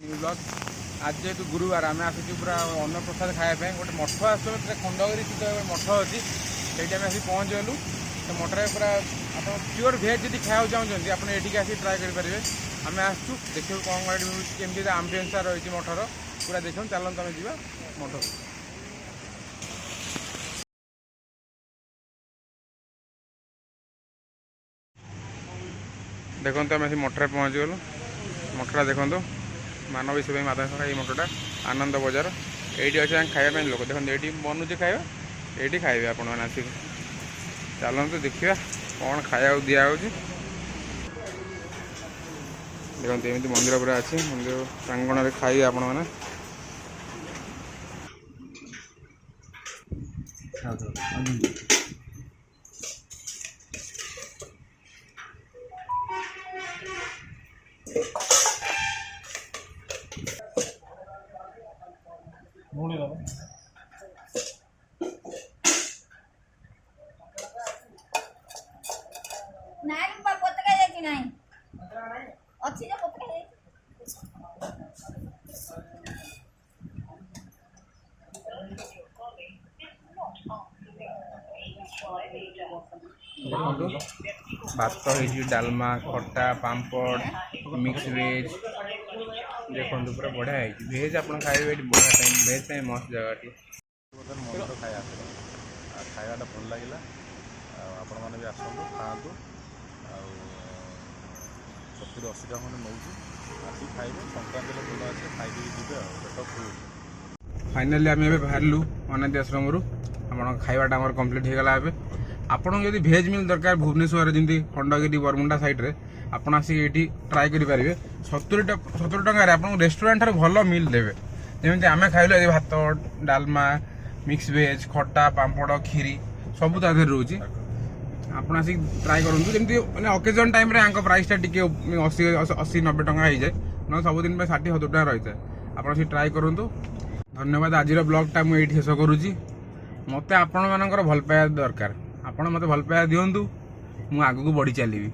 Blog आज जेहेतु गुरुवार आम आसुचु पूरा अन्न प्रसाद खायापी गोटे मठ आस खंडगिरी स्थित मठ अच्छी से आसी पहुँचगलु तो मठरे पूरा आप प्योर भेज जब खाया चाहते आप ये आसी ट्राए करेंगे आम आसचु देखो कौन मिलूँ केमती आम्बियंस रही मठर पूरा देखो चलते आम जा मठ देखो आम मठरे पहुँचगलु मठरा देखो मानव विश्व माता ये मठटा आनंद बजार ये अच्छे खायापी लोक देखते ये बनुचे खाଇବା ये खाइबे आपण मैंने आसिक चलते देखा कौन खाया दिया देखते एमती मंदिर पूरा अच्छे मंदिर प्रांगण में खाइबे आपण मैंने भात हो डालमा खट्टा पापड़ मिक्स वेज देखो पूरा बढ़िया है भेज आप खाइए बढ़िया टाइम भेज टाइम मस्त जगह मंदिर खाया खायाटा भल लगे आपण मैंने भी आसतु खातु 70-80 टका खंडे नौ आसिक खाइबे संक्रांति फुल अच्छे खाई जी पेट फुल फाइनाली आम ए बाहर अनाथी आश्रम खाइबाटा आम कम्प्लीट हो गला आपन जब भेज मिल दरकार भुवनेश्वर जमी खंडगिरी बरमुंडा साइड्रे आपड़ आसिक ये ट्राए करेंगे 70 टकर आप रेस्टोरेंट भल मिल देवे जमी आम खाइल भात डालमा मिक्स वेज खट्टा पापड़ खीरी सब तादेह रोचे आप ट्राए करूँ जमी मैंने ओकेजन टाइम प्राइसटा टी 80-90 टका हो जाए ना सबुदिन 60-70 टका रही है आप ट्राए करूँ धन्यवाद आज ब्लॉगटा मुझे शेष करुँची मत आपण मानकर भल पाया दरकार आपण मत भल पाया दिंतु मु आगू बढ़ी चलिए।